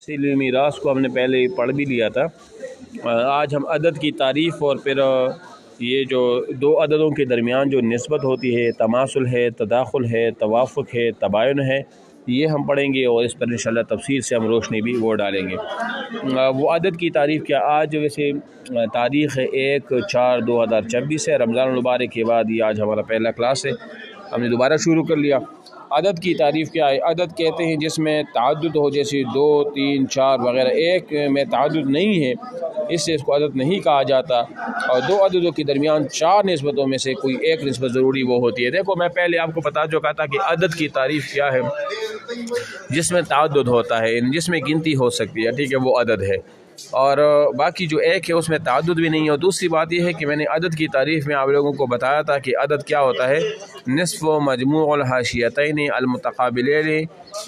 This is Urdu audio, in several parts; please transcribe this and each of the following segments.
تفصیل میراث کو ہم نے پہلے پڑھ بھی لیا تھا۔ آج ہم عدد کی تعریف اور پھر یہ جو دو عددوں کے درمیان جو نسبت ہوتی ہے، تماثل ہے، تداخل ہے، توافق ہے، تباین ہے، یہ ہم پڑھیں گے اور اس پر انشاءاللہ تفصیل سے ہم روشنی بھی وہ ڈالیں گے۔ وہ عدد کی تعریف کیا، آج ویسے تاریخ 1/4/2024 ہے، رمضان المبارک کے بعد یہ آج ہمارا پہلا کلاس ہے، ہم نے دوبارہ شروع کر لیا۔ عدد کی تعریف کیا ہے؟ عدد کہتے ہیں جس میں تعدد ہو، جیسے 2 3 4 وغیرہ، ایک میں تعدد نہیں ہے، اس سے اس کو عدد نہیں کہا جاتا، اور دو عددوں کے درمیان 4 نسبتوں میں سے کوئی ایک نسبت ضروری وہ ہوتی ہے۔ دیکھو میں پہلے آپ کو بتا چکا تھا کہ عدد کی تعریف کیا ہے، جس میں تعدد ہوتا ہے، جس میں گنتی ہو سکتی ہے، ٹھیک ہے، وہ عدد ہے، اور باقی جو ایک ہے اس میں تعدد بھی نہیں ہے۔ اور دوسری بات یہ ہے کہ میں نے عدد کی تعریف میں آپ لوگوں کو بتایا تھا کہ عدد کیا ہوتا ہے، نصف و مجموع الحاشیتین المتقابلین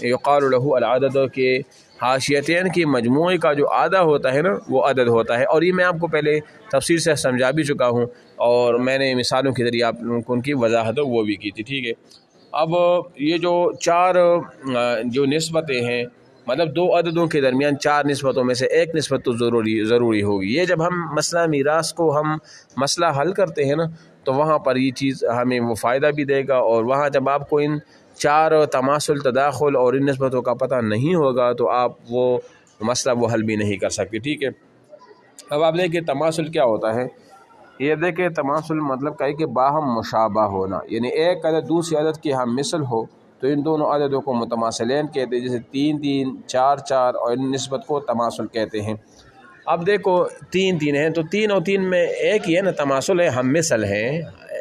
یقال له العدد، کے حاشیتین کی مجموعے کا جو آدھا ہوتا ہے نا، وہ عدد ہوتا ہے، اور یہ میں آپ کو پہلے تفصیل سے سمجھا بھی چکا ہوں، اور میں نے مثالوں کے ذریعے آپ لوگوں کو ان کی وضاحت وہ بھی کی تھی، ٹھیک ہے۔ اب یہ جو 4 جو نسبتیں ہیں، مطلب دو عددوں کے درمیان 4 نسبتوں میں سے ایک نسبت تو ضروری ہوگی۔ یہ جب ہم مسئلہ میراث کو ہم مسئلہ حل کرتے ہیں نا، تو وہاں پر یہ چیز ہمیں وہ فائدہ بھی دے گا، اور وہاں جب آپ کو ان 4 تماثل، تداخل اور ان نسبتوں کا پتہ نہیں ہوگا تو آپ وہ مسئلہ وہ حل بھی نہیں کر سکتے، ٹھیک ہے۔ اب آپ دیکھیں تماثل کیا ہوتا ہے، یہ دیکھیں تماثل مطلب کہ باہم مشابہ ہونا، یعنی ایک عدد دوسری عدد کی ہم مثل ہو تو ان دونوں عددوں کو متماثلین کہتے ہیں، جیسے 3 3 4 4، اور ان نسبت کو تماثل کہتے ہیں۔ اب دیکھو 3 3 ہیں تو 3 اور 3 میں ایک ہی ہے نا، تماثل ہے، ہم مثل ہیں،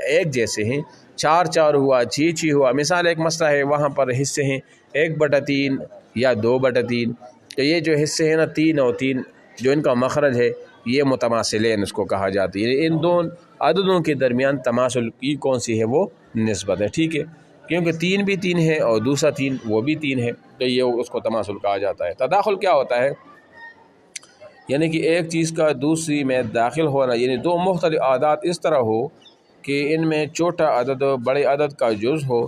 ایک جیسے ہیں۔ 4 4 ہوا، 6 6 ہوا، مثال ایک مسئلہ ہے، وہاں پر حصے ہیں 1/3 یا 2/3، تو یہ جو حصے ہیں نا 3 اور 3، جو ان کا مخرج ہے، یہ متماثلین اس کو کہا جاتی ہے، ان دونوں عددوں کے درمیان تماثل کی کون سی ہے، وہ نسبت ہے، ٹھیک ہے، کیونکہ 3 بھی 3 ہے اور دوسرا 3 وہ بھی 3 ہے، تو یہ اس کو تماثل کہا جاتا ہے۔ تداخل کیا ہوتا ہے، یعنی کہ ایک چیز کا دوسری میں داخل ہونا، یعنی دو مختلف اعداد اس طرح ہو کہ ان میں چھوٹا عدد بڑے عدد کا جز ہو،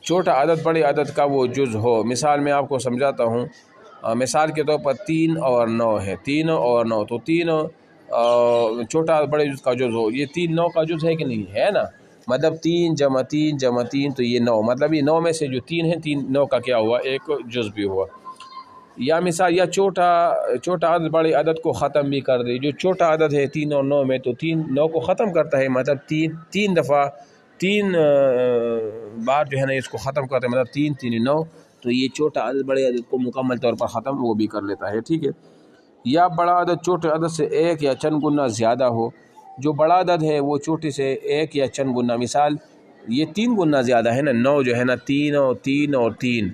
چھوٹا عدد بڑے عدد کا وہ جز ہو۔ مثال میں آپ کو سمجھاتا ہوں، مثال کے طور پر 3 اور 9 ہے، 3 اور 9، تو 3 چھوٹا بڑے جز کا جز ہو، یہ 3 9 کا جز ہے کہ نہیں ہے نا، مطلب 3 × 3 × 3 تو یہ 9، مطلب یہ 9 میں سے جو 3 ہیں، 3 9 کا کیا ہوا، ایک جز بھی ہوا۔ یا مثال، یا چھوٹا عدد بڑے عدد کو ختم بھی کر دے، جو چھوٹا عدد ہے 3 اور 9 میں، تو 3 9 کو ختم کرتا ہے، مطلب 3 دفعہ 3 بار جو ہے نا اس کو ختم کرتا ہے، مطلب 3 3 9، تو یہ چھوٹا عدد بڑے عدد کو مکمل طور پر ختم وہ بھی کر لیتا ہے، ٹھیک ہے۔ یا بڑا عدد چھوٹے عدد سے 1 یا چند گنا زیادہ ہو، جو بڑا عدد ہے وہ چھوٹے سے 1 یا چند گنا، مثال یہ 3 گنا زیادہ ہے نا، 9 جو ہے نا، 3 اور 3 اور 3،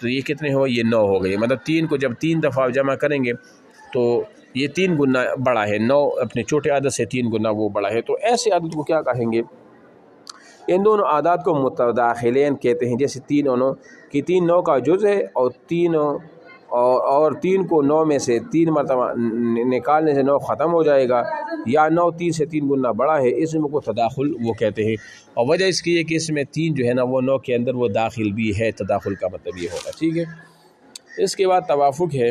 تو یہ کتنے ہو، یہ 9 ہو گئی، مطلب 3 کو جب 3 دفعہ جمع کریں گے تو یہ 3 گنا بڑا ہے، 9 اپنے چھوٹے عدد سے 3 گنا وہ بڑا ہے، تو ایسے عدد کو کیا کہیں گے، ان دونوں اعداد کو متداخلین کہتے ہیں، جیسے 3 اور 9 کہ 3 9 کا جز ہے، اور 3 کو 9 میں سے 3 مرتبہ نکالنے سے 9 ختم ہو جائے گا، یا 9 3 سے 3 گنا بڑا ہے، اس میں کو تداخل وہ کہتے ہیں، اور وجہ اس کی ہے کہ اس میں 3 جو ہے نا وہ 9 کے اندر وہ داخل بھی ہے، تداخل کا مطلب یہ ہوتا ہے، ٹھیک ہے۔ اس کے بعد توافق ہے،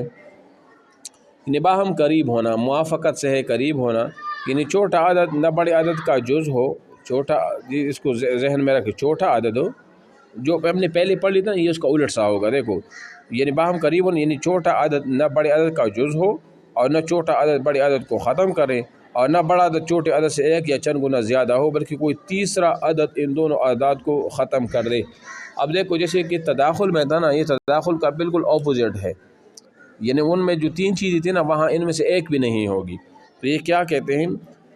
یعنی باہم قریب ہونا، موافقت سے ہے قریب ہونا، یعنی چھوٹا عدد نہ بڑے عدد کا جز ہو، چھوٹا، اس کو ذہن میں رکھیں، چھوٹا عدد ہو، جو ہم نے پہلے پڑھ لی تھا یہ اس کا الٹ سا ہوگا، دیکھو، یعنی باہم قریب ہونا، یعنی چھوٹا عدد نہ بڑے عدد کا جز ہو، اور نہ چھوٹا عدد بڑے عدد کو ختم کرے، اور نہ بڑا عدد چھوٹے عدد سے 1 یا چند گنا زیادہ ہو، بلکہ کوئی تیسرا عدد ان دونوں اعداد کو ختم کر دے۔ اب دیکھو جیسے کہ تداخل میں تھا نا، یہ تداخل کا بالکل اپوزٹ ہے، یعنی ان میں جو 3 چیزیں تھیں نا، وہاں ان میں سے ایک بھی نہیں ہوگی، تو یہ کیا کہتے ہیں،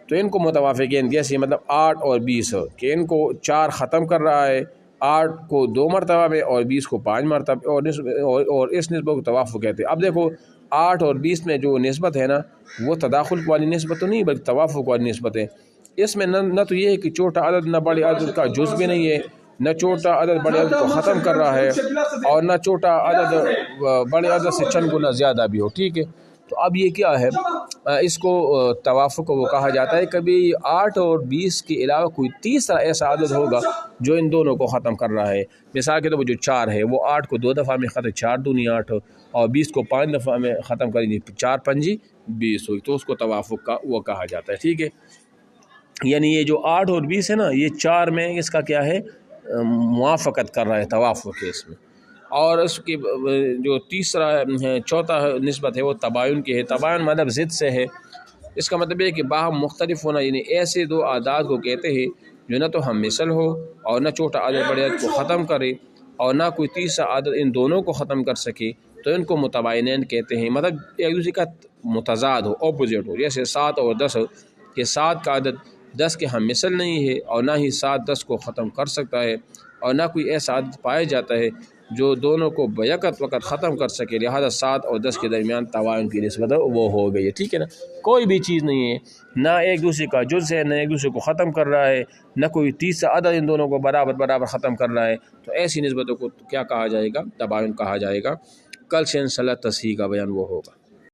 تو ان کو متوافقین، جیسے مطلب 8 اور 20 کہ ان کو 4 ختم کر رہا ہے، 8 کو 2 مرتبہ میں اور 20 کو 5 مرتبہ، اور اس نسبت کو توافق کہتے ہیں۔ اب دیکھو 8 اور 20 میں جو نسبت ہے نا، وہ تداخل والی نسبت تو نہیں بلکہ توافق والی نسبت ہے۔ اس میں نہ تو یہ ہے کہ چھوٹا عدد نہ بڑے عدد کا جز بھی نہیں ہے، نہ چھوٹا عدد بڑے عدد کو ختم کر رہا ہے، اور نہ چھوٹا عدد بڑے عدد سے چند گنا زیادہ بھی ہو، ٹھیک ہے۔ تو اب یہ کیا ہے، اس کو توافق وہ کہا جاتا ہے۔ کبھی 8 اور 20 کے علاوہ کوئی تیسرا ایسا عدد ہوگا جو ان دونوں کو ختم کر رہا ہے۔ مثال کے طور پر جو 4 ہے وہ 8 کو 2 دفعہ میں ختم، 4 دونی 8، اور 20 کو 5 دفعہ میں ختم کریں گے، 4 5 20 ہوئی، تو اس کو توافق کا وہ کہا جاتا ہے، ٹھیک ہے۔ یعنی یہ جو 8 اور 20 ہے نا، یہ 4 میں اس کا کیا ہے، موافقت کر رہا ہے، توافق ہے اس میں۔ اور اس کی جو تیسرا ہے، چوتھا نسبت ہے وہ تباین کی ہے۔ تباین مطلب ضد سے ہے، اس کا مطلب ہے کہ باہم مختلف ہونا، یعنی ایسے دو اعداد کو کہتے ہیں جو نہ تو ہم مثل ہو اور نہ چھوٹا عدد بڑے عدد کو ختم کرے اور نہ کوئی تیسرا عدد ان دونوں کو ختم کر سکے، تو ان کو متباینین کہتے ہیں۔ مطلب ایک دوسرے کا متضاد ہو، اپوزٹ ہو، جیسے 7 اور 10 کہ 7 کا عدد 10 کے ہم مثل نہیں ہے اور نہ ہی 7 10 کو ختم کر سکتا ہے، اور نہ کوئی ایسا عدد پایا جاتا ہے جو دونوں کو بیکت وقت ختم کر سکے، لہذا 7 اور 10 کے درمیان تباین کی نسبت وہ ہو گئی ہے، ٹھیک ہے نا۔ کوئی بھی چیز نہیں ہے، نہ ایک دوسرے کا جز ہے، نہ ایک دوسرے کو ختم کر رہا ہے، نہ کوئی تیسرا عدد ان دونوں کو برابر برابر ختم کر رہا ہے، تو ایسی نسبتوں کو کیا کہا جائے گا، تباین کہا جائے گا۔ کل سے انشاءاللہ تصحیح کا بیان وہ ہوگا۔